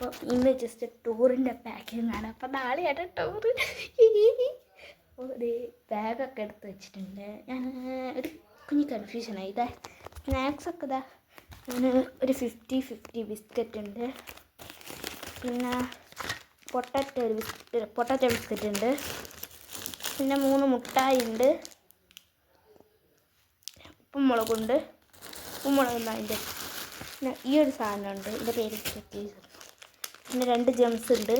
അപ്പോൾ ഇന്ന് just ടൂറിൻ്റെ packing ആണ്. അപ്പോൾ നാളെയാണ് ടൂറ്. ഒരു ബാഗൊക്കെ എടുത്ത് വെച്ചിട്ടുണ്ട്. ഞാൻ ഒരു കുഞ്ഞ് കൺഫ്യൂഷനായി. ഇതാ സ്നാക്സൊക്കെ ഇതാ ഞാൻ ഒരു 50-50 ബിസ്ക്കറ്റ് ഉണ്ട്. പിന്നെ പൊട്ടാറ്റോ ബിസ്ക്കറ്റ് ഉണ്ട്. പിന്നെ 3 മുട്ടായി ഉണ്ട്. ഉപ്പുമുളകുണ്ട്. ഉപ്പുമുളകുണ്ട് അതിൻ്റെ. പിന്നെ ഈ ഒരു സാധനമുണ്ട്, ഇതിൻ്റെ പേര് ചെക്കീസ്. പിന്നെ 2 ജെംസ് ഉണ്ട്.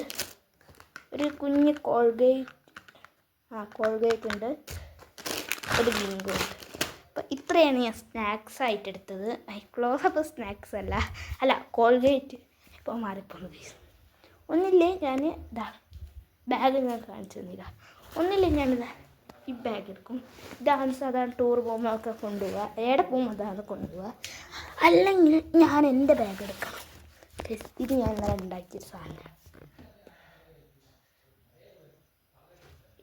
ഒരു കുഞ്ഞ് കോൾഗേറ്റ് ഉണ്ട്. ഒരു ബിങ്കോ ഉണ്ട്. അപ്പോൾ ഇത്രയാണ് ഞാൻ സ്നാക്സ് ആയിട്ട് എടുത്തത്. ക്ലോസ് അപ്പോൾ സ്നാക്സ് അല്ല കോൾഗേറ്റ് ഇപ്പോൾ മാറിപ്പോകുന്നത്. ഒന്നില്ലേ ഞാൻ ഇതാ ബാഗ് ഞാൻ കാണിച്ചു തന്നില്ല. ഒന്നില്ലേ ഞാനിതാ ഈ ബാഗ് എടുക്കും. ഇതാണ് സാധാരണ ടൂർ പോകുമ്പോൾ ഒക്കെ കൊണ്ടുപോവുക. എവിടെ പോകുമ്പോൾ അതാണ് കൊണ്ടുപോവുക. അല്ലെങ്കിൽ ഞാൻ എൻ്റെ ബാഗ് എടുക്കണം. ഇത് ഞാൻ ഇന്നലെ ഉണ്ടാക്കിയൊരു സാധനമാണ്.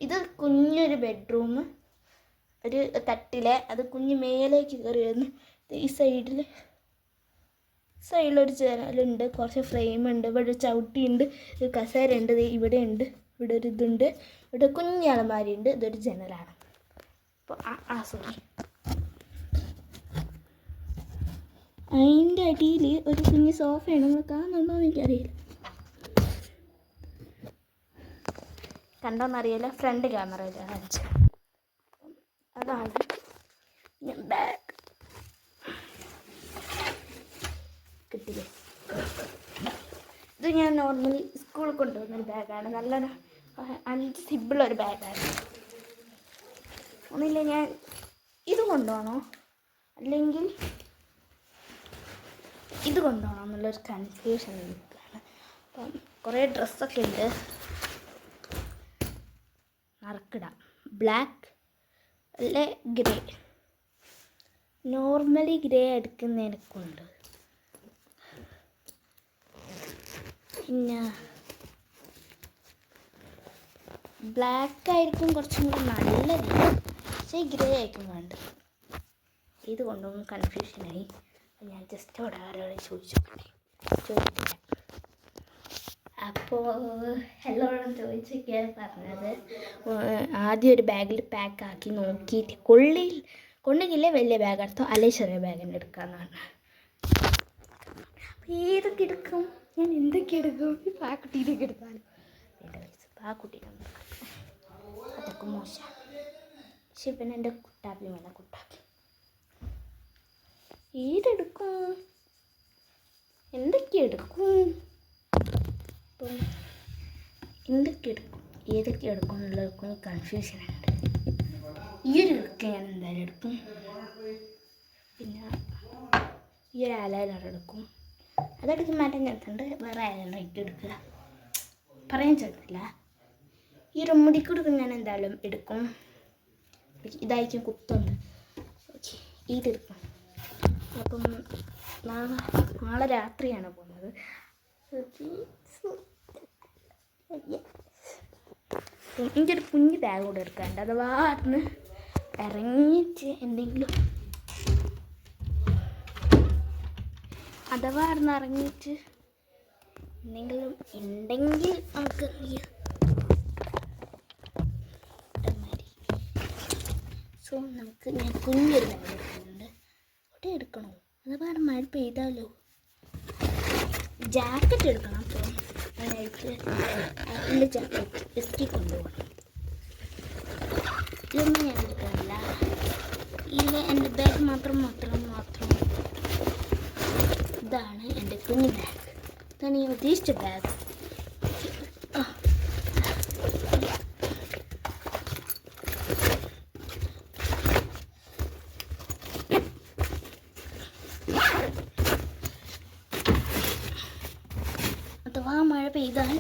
ഇത് കുഞ്ഞൊരു ബെഡ്റൂം, ഒരു തട്ടിലെ അത് കുഞ്ഞ് മേലേക്ക് കയറി വരുന്നു. ഈ സൈഡിലൊരു ജനലുണ്ട്, കുറച്ച് ഫ്രെയിമുണ്ട്, ഇവിടെ ഒരു ചവിട്ടിയുണ്ട്, ഒരു കസേരയുണ്ട്, ഇവിടെ ഉണ്ട്, ഇവിടെ ഒരു ഇതുണ്ട്, ഇവിടെ കുഞ്ഞ് അലമാരിയുണ്ട്. ഇതൊരു ജനലാണ്. അപ്പോൾ സോറി, അതിൻ്റെ അടിയിൽ ഒരു കുഞ്ഞ് സോഫയാണ്. നിങ്ങൾ കാണുന്നുണ്ടോ എന്ന് എനിക്കറിയില്ല. കണ്ടോന്നറിയില്ല, ഫ്രണ്ട് ക്യാമറയിൽ കാണിച്ചു. അതാണ് ബാഗ്. കിട്ടില്ലേ? ഇത് ഞാൻ നോർമലി സ്കൂളിൽ കൊണ്ടുപോകുന്നൊരു ബാഗാണ്. നല്ല 5 സിബിളൊരു ബാഗാണ്. ഒന്നില്ല ഞാൻ ഇത് കൊണ്ടുപോകണോ അല്ലെങ്കിൽ ഇത് കൊണ്ടുപോകണം എന്നുള്ളൊരു കൺഫ്യൂഷൻ നിൽക്കുകയാണ്. അപ്പം കുറേ ഡ്രസ്സൊക്കെ ഉണ്ട്. നറുക്കിടാം. ബ്ലാക്ക് അല്ലെ ഗ്രേ. നോർമലി ഗ്രേ എടുക്കുന്നതിനൊക്കെയുണ്ട്. പിന്നെ ബ്ലാക്ക് ആയിരിക്കും കുറച്ചും കൂടി നല്ലത്, പക്ഷേ ഗ്രേ ആയിരിക്കും വേണ്ടത്. ഇത് കൊണ്ടുപോകുമ്പോൾ കൺഫ്യൂഷനായി. ഞാൻ ജസ്റ്റ് അവിടെ ആരോടെ ചോദിച്ചിട്ടില്ല. അപ്പോൾ എല്ലാവരോടും ചോദിച്ചൊക്കെയാണ് പറഞ്ഞത്. ആദ്യം ഒരു ബാഗിൽ പാക്കാക്കി നോക്കിയിട്ട് കൊള്ളിക്കില്ലേ വലിയ ബാഗ് എടുത്തോ, അല്ലെങ്കിൽ ചെറിയ ബാഗിൻ്റെ എടുക്കാമെന്നാണ്. അപ്പോൾ ഏതൊക്കെ എടുക്കും, ഞാൻ എന്തൊക്കെ എടുക്കും? പാക്കുട്ടീനൊക്കെ എടുത്താലും പാക്കുട്ടീനൊന്നും അതൊക്കെ മോശം. പക്ഷെ പിന്നെ എൻ്റെ കുട്ടാപ്പി വേണം. കുട്ടാപ്പി ഏതെടുക്കും, എന്തൊക്കെ എടുക്കും, അപ്പം ഏതൊക്കെ എടുക്കും എന്നുള്ളവർക്കും കൺഫ്യൂഷനുണ്ട്. ഈ ഒരു ലുക്ക് ഞാൻ എന്തായാലും എടുക്കും. പിന്നെ ഈ ഒരു ഐലൈനർ എടുക്കും. അതെടുക്കും മാറ്റം ചേർത്തുണ്ട്. വേറെ ഐലൈനർ ഇട്ട് എടുക്കുക, പറയാൻ ചേർത്തില്ല. ഈ ഒരു മുടിക്കുടുക്കും ഞാൻ എന്തായാലും എടുക്കും. ഇതായിരിക്കും കുത്തുണ്ട്. ഓക്കെ, ഇതെടുക്കും. അപ്പം നാളെ രാത്രിയാണ് പോകുന്നത്. എനിക്കൊരു കുഞ്ഞ് ബാഗ് കൂടെ എടുക്കാറുണ്ട്. അഥവാ അതിന് ഇറങ്ങിയിട്ട് എന്തെങ്കിലും ഉണ്ടെങ്കിൽ നമുക്ക് നമുക്ക് ഞാൻ കുഞ്ഞൊരു ബാഗ് എടുക്കുന്നുണ്ട്. അവിടെ എടുക്കണോ? അഥവാ മഴ പെയ്താലോ? ജാക്കറ്റ് എടുക്കണം. അപ്പോൾ അതിനായിട്ട് എൻ്റെ ജാക്കറ്റ് എത്തി കൊണ്ടുപോകണം. ഇതൊന്നും ഞാൻ എടുക്കാറില്ല. ഇതിൽ എൻ്റെ ബാഗ് മാത്രം. ഇതാണ് എൻ്റെ കുഞ്ഞു ബാഗ്. ഇതാണ് ഞാൻ ഉദ്ദേശിച്ച ബാഗ്. അഥവാ മഴ പെയ്താൽ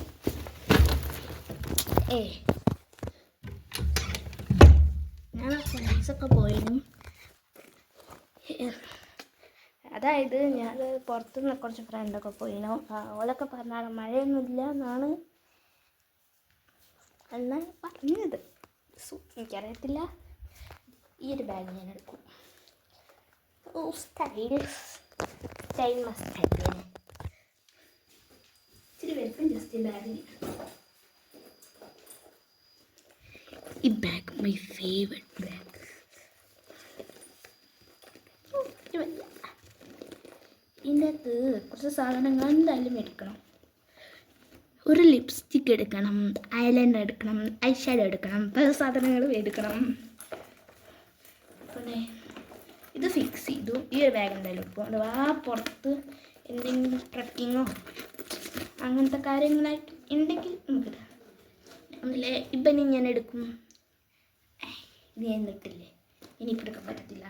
ഞാൻ ഫ്രണ്ട്സൊക്കെ പോയിരുന്നു. അതായത് ഞാൻ പുറത്തുനിന്ന് കുറച്ച് ഫ്രണ്ടൊക്കെ പോയിരുന്നു. ഓലൊക്കെ പറഞ്ഞാൽ മഴയൊന്നുമില്ല എന്നാണ് പറഞ്ഞത്. എനിക്കറിയത്തില്ല. ഈ ഒരു ബാഗ് ഞാൻ എടുക്കും. സ്റ്റൈൽ മസ്റ്റ് ഇച്ചിരി എടുക്കും ജസ്റ്റ് ബാഗിൽ. ഈ ബാഗ് മൈ ഫേവറേറ്റ് ബാഗ്. ഇതിൻ്റെ അകത്ത് കുറച്ച് സാധനങ്ങൾ എന്തായാലും എടുക്കണം. ഒരു ലിപ്സ്റ്റിക്ക് എടുക്കണം, ഐലൈനർ എടുക്കണം, ഐ ഷാഡോ എടുക്കണം, പല സാധനങ്ങളും എടുക്കണം. പിന്നെ ഇത് ഫിക്സ് ചെയ്തു. ഈ ഒരു ബാഗ് എന്തായാലും എടുക്കും. അഥവാ പുറത്ത് എന്തെങ്കിലും ട്രക്കിങ്ങോ അങ്ങനത്തെ കാര്യങ്ങളായിട്ട് ഉണ്ടെങ്കിൽ നമുക്കിത് ഒന്നില്ലേ. ഇപ്പം ഞാൻ എടുക്കും. ഇത് ഞാൻ ഇട്ടില്ലേ, ഇനിയിപ്പോൾ എടുക്കാൻ പറ്റത്തില്ല.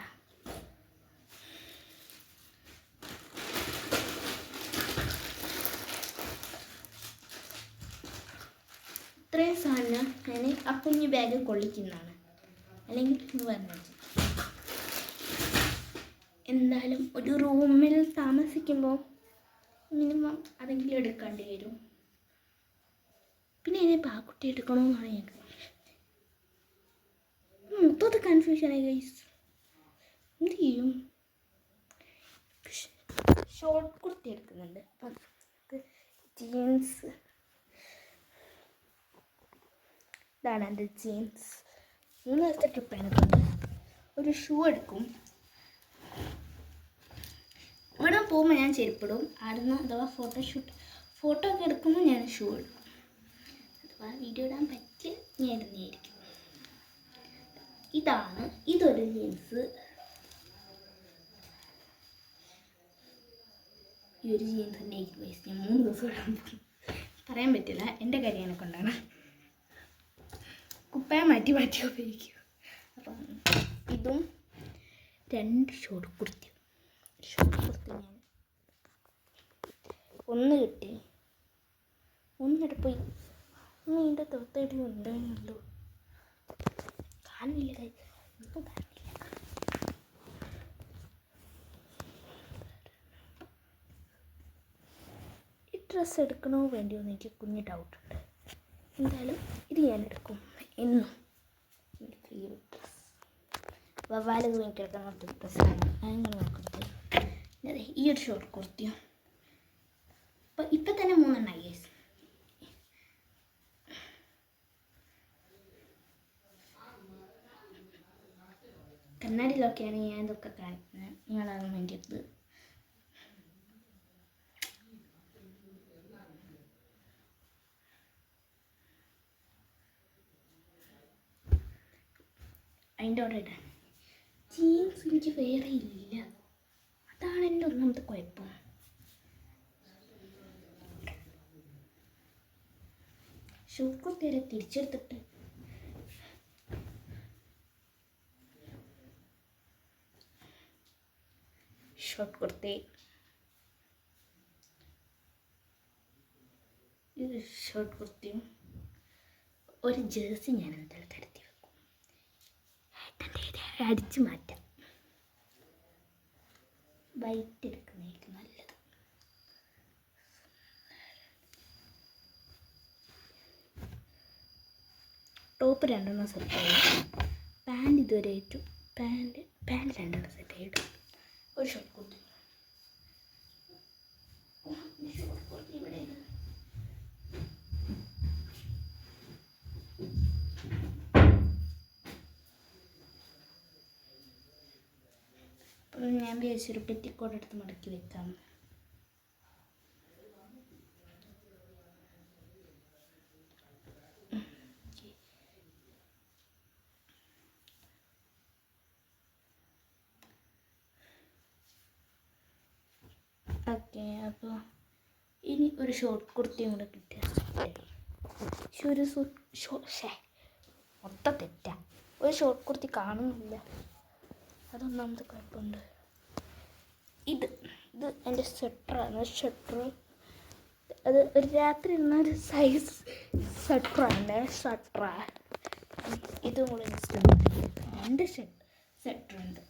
ഇത്രയും സാധനം ഞാൻ ആ കുഞ്ഞു ബാഗ് കൊള്ളിക്കുന്നതാണ്. അല്ലെങ്കിൽ പറഞ്ഞത് എന്തായാലും ഒരു റൂമിൽ താമസിക്കുമ്പോൾ മിനിമം അതെങ്കിലും എടുക്കേണ്ടി വരും. പിന്നെ ഇനി പാക്കുട്ടി എടുക്കണമെന്നാണ് ഞങ്ങൾക്ക് മൊത്തത്തിൽ കൺഫ്യൂഷനായി ഗൈസ്. എന്ത് ചെയ്യും? ഷോർട്ട് കുർത്തി എടുക്കുന്നുണ്ട്. അപ്പം ജീൻസ്, ഇതാണ് എൻ്റെ ജീൻസ്. 3 ദിവസത്തെ ട്രിപ്പ് എടുക്കുന്നത്. ഒരു ഷൂ എടുക്കും. ഇവിടെ പോകുമ്പോൾ ഞാൻ ചെരുപ്പിടും. ആടുന്ന അഥവാ ഫോട്ടോ ഒക്കെ എടുക്കുമ്പോൾ ഞാൻ ഷൂ എടുക്കും. അഥവാ വീഡിയോ ഇടാൻ പറ്റിയ ഞാൻ ഇടുന്നതായിരിക്കും. ഇതൊരു ജീൻസ്. ഈ ഒരു ജീൻസ് തന്നെ ഞാൻ 3 ദിവസം ഇടാൻ പോകും. പറയാൻ പറ്റില്ല, എൻ്റെ കാര്യനെ കൊണ്ടാണ്. കുപ്പായ മാറ്റി ഉപയോഗിക്കും. അപ്പം ഇതും 2 ഷോർട്ട് കുർത്തി ഞാൻ ഒന്ന് കിട്ടി. ഒന്നിടെ പോയി ഇതിൻ്റെ തൊട്ടടി ഉണ്ടായിരുന്നല്ലോ. കാണില്ല, ഇപ്പം കാണില്ല. ഈ ഡ്രസ്സ് എടുക്കണോ വേണ്ടിയോ എന്ന് എനിക്ക് കുഞ്ഞ് ഡൗട്ടുണ്ട്. എന്തായാലും ഇത് ഞാൻ എടുക്കും. എന്നും എൻ്റെ ഫേവറേറ്റ് ഡ്രസ്സ്. വവ്വാല് തൂങ്ങിക്കിടക്കുന്ന ഡ്രസ്സാണ്. അങ്ങനെ നോക്കുന്നത്. അതെ, ഈ ഒരു ഷോർട്ട് കുർത്തിയോ ഇപ്പം തന്നെ 3 എണ്ണമായി ഗൈസ്. കണ്ണാടിയിലൊക്കെയാണ് ഞാൻ ഇതൊക്കെ കാണിക്കുന്നത്. നിങ്ങളാണ് വേണ്ടിയത്. അതിൻ്റെ അവിടെ ഇടാൻ ജീൻസ് എനിക്ക് വേറെ ഇല്ല. അതാണ് എൻ്റെ ഒന്നാമത്തെ കുഴപ്പം. ഷോർട്ട് കുർത്തി വരെ തിരിച്ചെടുത്തിട്ട് ഷോർട്ട് കുർത്തി, ഇത് ഷോർട്ട് കുർത്തിയും ഒരു ജേഴ്സി ഞാൻ എന്തായാലും കരുതി വെക്കും. അടിച്ചു മാറ്റാം. വൈറ്റ് എടുക്കുന്നതായിരിക്കും നല്ലത്. ടോപ്പ് 2 സെറ്റായി. പാൻറ് ഇതുവരെ ഇട്ടു. പാൻറ് 2 സെറ്റായിട്ടു. ഒരു ഷോർട്ട് കുർത്തി. ഇവിടെ അപ്പം ഞാൻ വിചാരിച്ചൊരു പെറ്റിക്കോട്ട് എടുത്ത് മടക്കി വെക്കാം. ഓക്കെ, അപ്പോൾ ഇനി ഒരു ഷോർട്ട് കുർത്തിയും കൂടെ കിട്ടിയ മൊത്തം തെറ്റാ. ഒരു ഷോർട്ട് കുർത്തി കാണുന്നില്ല, അതൊന്നാമത്തെ കുഴപ്പമുണ്ട്. ഇത് എൻ്റെ സ്വെറ്ററാണ്. അത് ഒരു രാത്രി ഇടുന്നൊരു സൈസ് സ്വെറ്ററാണ്. ഇതും കൂടെ എൻ്റെ സ്വെറ്ററുണ്ട്.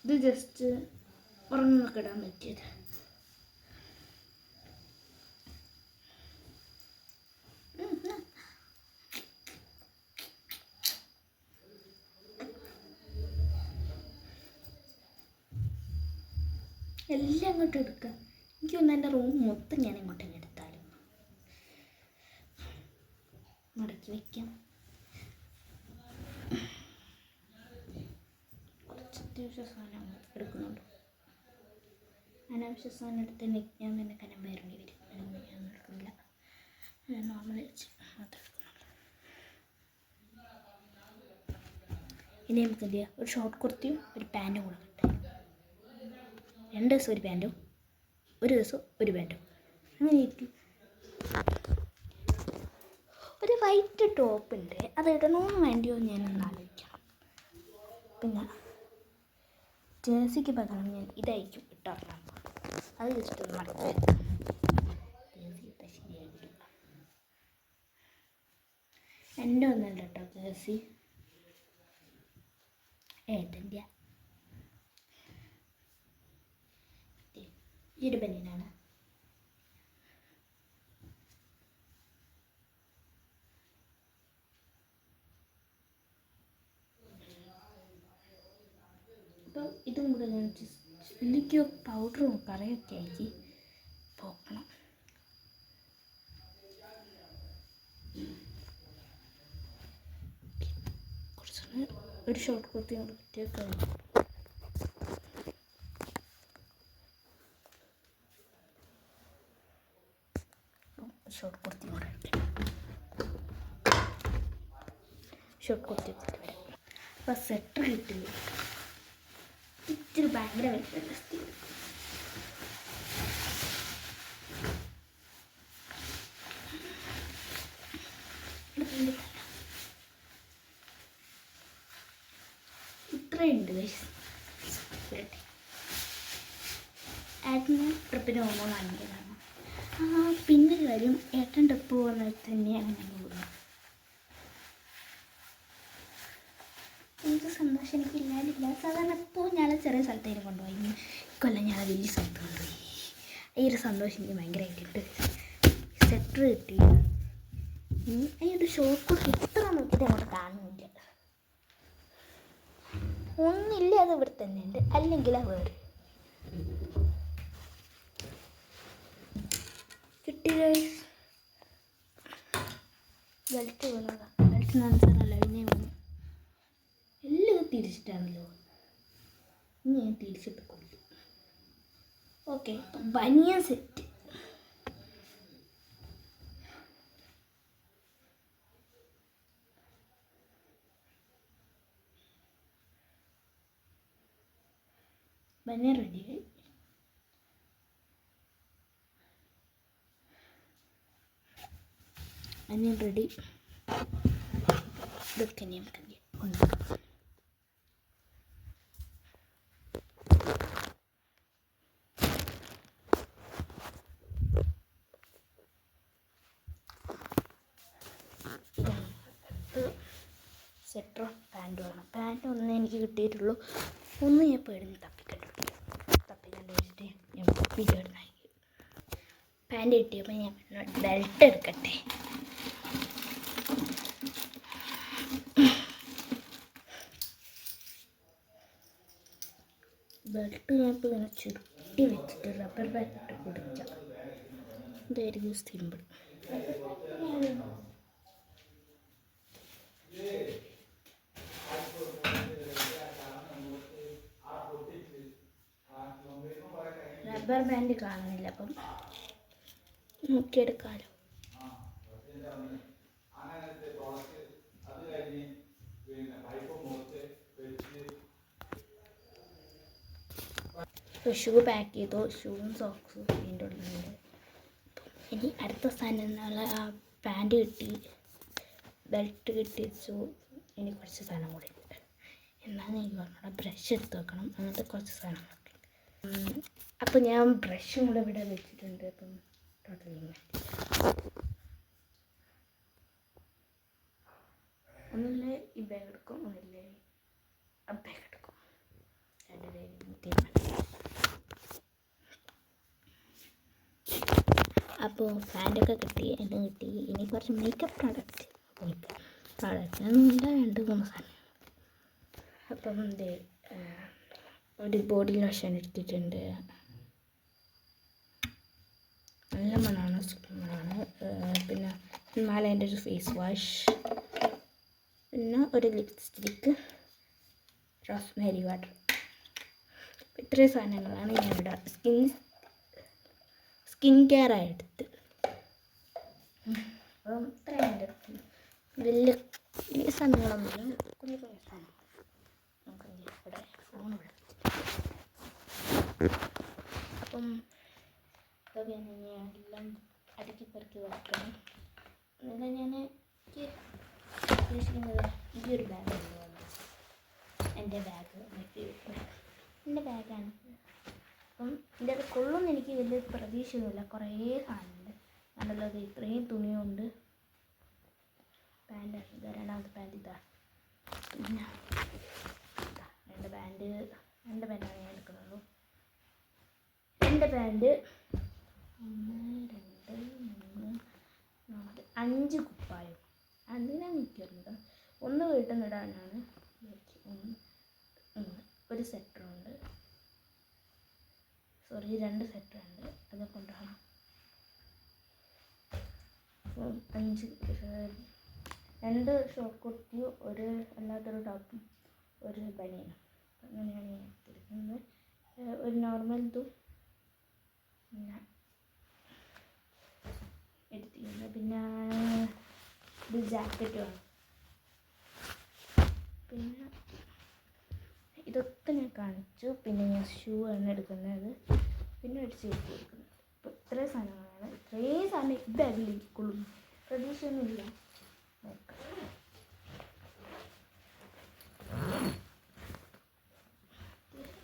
ഇത് ജസ്റ്റ് ഉറങ്ങൊക്കെ ഇടാൻ പറ്റിയത്. എല്ലാം അങ്ങോട്ട് എടുക്കാം. എനിക്ക് തോന്നുന്നു എൻ്റെ റൂം മൊത്തം ഞാൻ ഇങ്ങോട്ടേക്ക് എടുത്താലും മടക്കി വയ്ക്കാം. കുറച്ച് അത്യാവശ്യ സാധനങ്ങൾ എടുക്കുന്നുണ്ട്. അനാവശ്യ സാധനം എടുത്ത് ഞാൻ തന്നെ കനം വരേണ്ടി വരും. ഞാൻ എടുക്കുന്നില്ല, ഞാൻ നോർമൽ വെച്ച് മാത്രം എടുക്കുന്നുള്ളൂ. ഇനി നമുക്ക് എന്ത് ചെയ്യാം, ഒരു ഷോർട്ട് കുർത്തിയും ഒരു പാൻറ്റും കൂടെ കിട്ടും. 2 ദിവസം ഒരു പാൻറ്റും 1 ദിവസം ഒരു പാൻറ്റും, അങ്ങനെ ഇരിക്കും. ഒരു വൈറ്റ് ടോപ്പ് ഉണ്ട്, അത് ഇടണമെന്ന് വേണ്ടിയോ ഞാനൊന്ന് ആലോചിക്കണം. പിന്നെ ജേഴ്സിക്ക് പകരം ഞാൻ ഇതായിരിക്കും ഇട്ടാറണം. അത് ജസ്റ്റ് ഒന്ന് മടക്കി ജേഴ്സി ഇട്ടാൽ ശരിയായിരിക്കും. എൻ്റെ ഒന്നല്ല കേട്ടോ ജേഴ്സി, ഏട്ടൻ്റെ. ഈ ഒരു ബനിയനാണ്. അപ്പോൾ ഇതും കൂടെ ഞാൻ എന്തൊക്കെയോ പൗഡറും കറിയൊക്കെ ആക്കി പോക്കണം. കുറച്ച് ഒരു ഷോർട്ട് കുർത്തി കൂടെ കിട്ടിയൊക്കെ ഷോർട്ട് കുർത്തി കൂടെ ഷോർട്ട് കുർത്തി വരാം. അപ്പോൾ സെറ്റർ കിട്ടി. ഇച്ചിരി ഭയങ്കര വ്യത്യാസം. ഇത്രയുണ്ട് ഏട്ടന് ട്രിപ്പിന് പോകുമ്പോൾ വാങ്ങിയതാണ്. പിന്നെ കാര്യം ഏട്ടൻ ട്രിപ്പ് പോകുന്നത് തന്നെയാണ് ഞാൻ പോകുന്നത്. എനിക്ക് സന്തോഷം എനിക്കില്ലാതില്ല. സാധാരണ എപ്പോൾ ഞാൻ ചെറിയ സ്ഥലത്തേക്ക് കൊണ്ടുപോയി, കൊല്ലം ഞാൻ വലിയ സ്ഥലത്ത് കൊണ്ടുപോയി. ഈ ഒരു സന്തോഷം എനിക്ക് ഭയങ്കരമായിട്ടുണ്ട്. സെറ്റർ കിട്ടി. അതിൻ്റെ ഷോപ്പ് ഇത്ര നോക്കിയിട്ട് അങ്ങോട്ട് കാണുന്നില്ല. ഒന്നില്ല, അത് ഇവിടെ തന്നെ ഉണ്ട്, അല്ലെങ്കിൽ ആ വേറെ കിട്ടി. ബെൽറ്റ് വീണതാ. ബെൽറ്റ് നനച്ചല്ല ഇനി വീണു. എല്ലാം തിരിച്ചിട്ടാണല്ലോ. ഇനി ഞാൻ തിരിച്ചിട്ട് കൊടുത്തു. ഓക്കെ, ബനിയൻ സെറ്റ്. ബനിയൻ റെഡി. ബനിയൻ റെഡി. ഇതൊക്കെ നമുക്ക് ഉണ്ടാക്കാം. സെറ്ററും പാൻറ്റുമാണ്. പാൻറ്റ് ഒന്നേ എനിക്ക് കിട്ടിയിട്ടുള്ളൂ. ഒന്ന് ഞാൻ പേടുന്ന് തപ്പിക്കണ്ടു വെച്ചിട്ട് ഞാൻ വീഡിയോ ഇടുന്നായി. പാൻറ്റ് കിട്ടിയപ്പോൾ ഞാൻ ബെൽറ്റ് എടുക്കട്ടെ. ബെൽറ്റ് ഞാൻ ഇപ്പോൾ ഇങ്ങനെ ചുരുട്ടി വെച്ചിട്ട് റബ്ബർ ബാൻഡ് ഇട്ട് പിടിക്കാം. ഇതായിരിക്കും സിമ്പിൾ. റബ്ബർ ബാൻഡ് കാണുന്നില്ല, അപ്പം നോക്കിയെടുക്കാമല്ലോ. ഷൂ പാക്ക് ചെയ്തു. ഷൂവും സോക്സും ഇതിൻ്റെ ഉള്ളിലുണ്ട്. ഇനി അടുത്ത സാധനം എന്നുള്ള ആ പാൻറ്റ് കിട്ടി, ബെൽറ്റ് കിട്ടി വെച്ചു. ഇനി കുറച്ച് സാധനം കൂടി ഉണ്ട്. എന്നാന്ന് എനിക്ക് പറഞ്ഞാൽ ബ്രഷ് എടുത്ത് വെക്കണം. അങ്ങനത്തെ കുറച്ച് സാധനങ്ങളൊക്കെ. അപ്പം ഞാൻ ബ്രഷും കൂടെ ഇവിടെ വെച്ചിട്ടുണ്ട്. അപ്പം ടോട്ടലി ഒന്നില്ലേ ഈ ബാഗ് എടുക്കും, ഒന്നില്ലേ ആ ബാഗ് എടുക്കും. അപ്പോൾ പാൻറ്റൊക്കെ കിട്ടി, എല്ലാം കിട്ടി. ഇനി കുറച്ച് മേക്കപ്പ് പ്രോഡക്റ്റ് ഒന്നുമില്ല, 2-3 സാധനം. അപ്പം ഒരു ബോഡി ലോഷൻ എടുത്തിട്ടുണ്ട്. നല്ല മണമാണ്, സൂപ്പർ മണമാണ്. പിന്നെ ഹിമാലയൻ്റെ ഒരു ഫേസ് വാഷ്, പിന്നെ ഒരു ലിപ്സ്റ്റിക്ക്, റോസ്മേരി വാട്ടർ. ഇത്രയും സാധനങ്ങളാണ് ഞാനിവിടെ സ്കിൻ കെയർ ആയിട്ട്. അപ്പം ഇത്രയും എൻ്റെ വലിയ സാധനങ്ങളൊന്നുമില്ല, കുഞ്ഞു കുഞ്ഞു സാധനം. നമുക്ക് ഇവിടെ ഫോൺ ഇവിടെ. അപ്പം ഇതൊക്കെ എല്ലാം അടുക്കി പെറുക്കി വെക്കണം. എന്നിട്ട് ഞാൻ ഉദ്ദേശിക്കുന്നത് ഈ ഒരു ബാഗാണ് വന്നത്. എൻ്റെ ബാഗ് എൻ്റെ ബാഗാണ്. അപ്പം ഇതിൻ്റെ അത് കൊള്ളുമെന്ന് എനിക്ക് വലിയ പ്രതീക്ഷയൊന്നുമില്ല. കുറേ സാധനമുണ്ട്. നല്ലത് ഇത്രയും തുണിയുണ്ട്. പാൻറ് ഇതാ, രണ്ടാമത്തെ പാൻറ് ഇതാ. പിന്നെ രണ്ട് പാൻറ്റാണ് ഞാൻ എടുക്കുന്നുള്ളൂ. രണ്ട് പാൻറ്, 1 2 3 4 5 കുപ്പായം. അതിനാണ് എനിക്കറിയുന്നത്. ഒന്ന് വീട്ടിൽ നിന്ന് ഇടാനാണ്. ഒരു സെറ്ററുണ്ട്, സോറി 2 സെറ്ററുണ്ട്. അതൊക്കെ ഉണ്ടാകും. 5 2 ഷോർട്ട് കുർത്തിയും ഒരു അല്ലാത്തൊരു ടോപ്പും ഒരു ബനിയനും. അങ്ങനെയാണ് ഞാൻ എടുത്തിരിക്കുന്നത്. ഒരു നോർമൽ ഇതും പിന്നെ എടുത്തിരിക്കുന്നത്. പിന്നെ ഇത് ജാക്കറ്റുമാണ്. പിന്നെ ഇതൊക്കെ ഞാൻ കാണിച്ചു. പിന്നെ ഞാൻ ഷൂ ആണ് എടുക്കുന്നത്. പിന്നെ ഒരു ചെരുപ്പ് എടുക്കുന്നത്. അപ്പോൾ ഇത്രയും സാധനങ്ങളാണ്. ഇത്രയും സാധനം ഇതായിരിക്കും. പ്രതീക്ഷയൊന്നുമില്ല. നോക്കാം.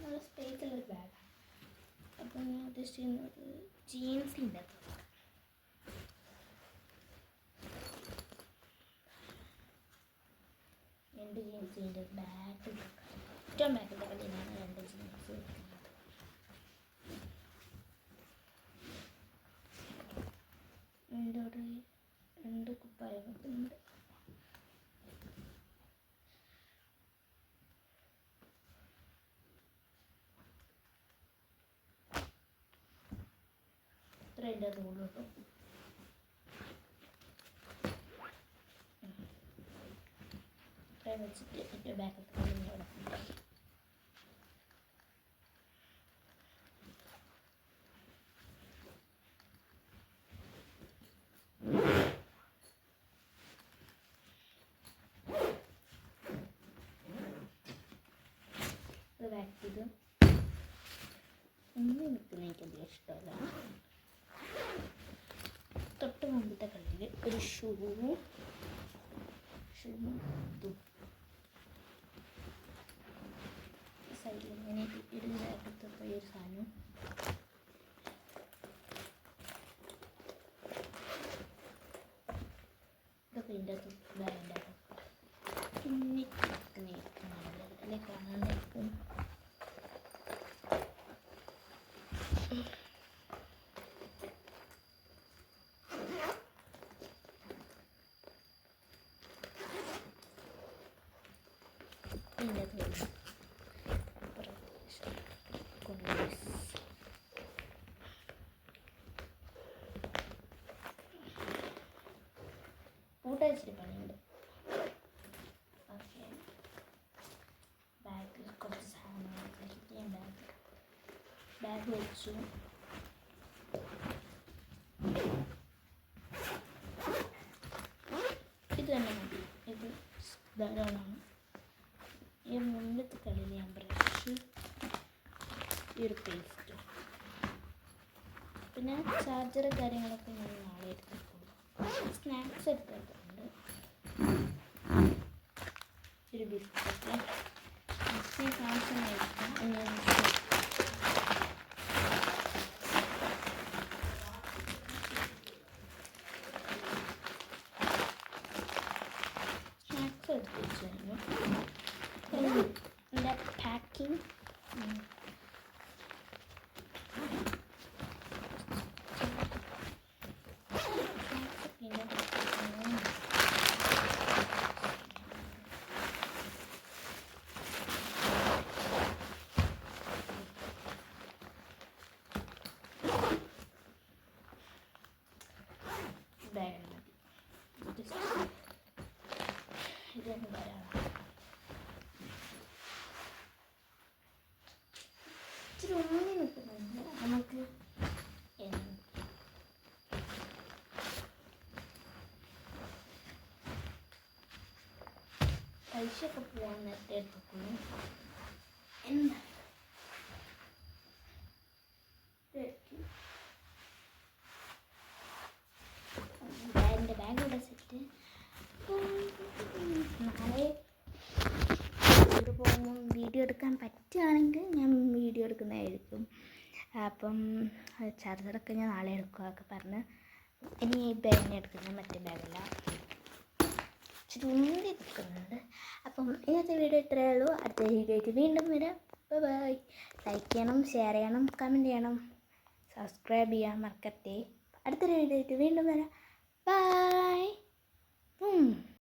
നല്ല സ്പേസുള്ളൊരു ബാഗാണ്. അപ്പം ഞാൻ ഉദ്ദേശിക്കുന്നത് ജീൻസിൻ്റെ രണ്ട് ജീൻസിൻ്റെ ബാഗ് ഏറ്റവും ബാക്കിൻ്റെ കളിയാണ് 2 ജീൻസ് വെക്കുന്നത്. എൻ്റെ അവിടെ 2 കുപ്പായം വെക്കുന്നുണ്ട്. ഇത്ര എൻ്റെ അതുള്ളൂ കേട്ടോ. ഇത്ര വെച്ചിട്ട് ഏറ്റവും ബാക്കത്തെ കളി അവിടെ ബാക്ക് ചെയ്ത് ഒന്നും നിൽക്കുന്ന എനിക്കധികം ഇഷ്ടമല്ല. തൊട്ട് മുമ്പത്തെ കളിയിൽ ഒരു ഷൂവും ഇതും സൈഡിൽ ഇങ്ങനെ ഒരു ബാഗത്തെ ഒരു സാധനം. ഇതൊക്കെ ഇതിൻ്റെ അകത്ത് ബാഗിൻ്റെ അകത്ത് പിന്നെ അല്ലെ കാണാണ്ടായിരിക്കും. കൂട്ടയച്ചിട്ട് പണിയുണ്ട്. ഓക്കെ, ബാഗിൽ കുറച്ച് സാധനങ്ങളൊക്കെ ഞാൻ ബാഗ് വെച്ചു. ഇത് തന്നെ മതി, ഇത് ധാരാളമാണ്. ഈ മുന്നത്തെ കളിയിൽ ഞാൻ ബ്രഷ്, ഈ ഒരു പേസ്റ്റ്, പിന്നെ ചാർജർ കാര്യങ്ങളൊക്കെ ഞാൻ നാളെ എടുത്തിട്ടുണ്ട്. സ്നാക്സ് എടുത്തിട്ടുണ്ട്. ഒരു ബിസ്ക്കറ്റ് ആവശ്യമായിരിക്കും. സ്നാക്സ് എടുത്ത് വെച്ചു കഴിഞ്ഞു. എൻ്റെ പാക്കിങ് ബാഗ് മതി. പൈസയൊക്കെ പോകാൻ നേരത്തെ എടുക്കുന്നു. എന്താ എൻ്റെ ബാഗിൻ്റെ സെറ്റ്. നാളെ ഇവിടെ പോകുമ്പോൾ വീഡിയോ എടുക്കാൻ പറ്റുകയാണെങ്കിൽ ഞാൻ വീഡിയോ എടുക്കുന്നതായിരിക്കും. അപ്പം ചാർജറൊക്കെ ഞാൻ നാളെ എടുക്കുകയൊക്കെ പറഞ്ഞ് ഇനി ഈ ബാഗിനെ എടുക്കുന്നത് മറ്റേ ബാഗല്ല, ഇച്ചിരി ഉന്തി നിൽക്കുന്നുണ്ട്. അപ്പം ഇന്നത്തെ വീഡിയോ ഇത്രയേ ഉള്ളൂ. അടുത്ത വീഡിയോയ്ക്ക് വീണ്ടും വരാം. ബൈ. ലൈക്ക് ചെയ്യണം, ഷെയർ ചെയ്യണം, കമൻറ്റ് ചെയ്യണം, സബ്സ്ക്രൈബ് ചെയ്യാൻ മറക്കട്ടെ. അടുത്തൊരു വീഡിയോയ്ക്ക് വീണ്ടും വരാം.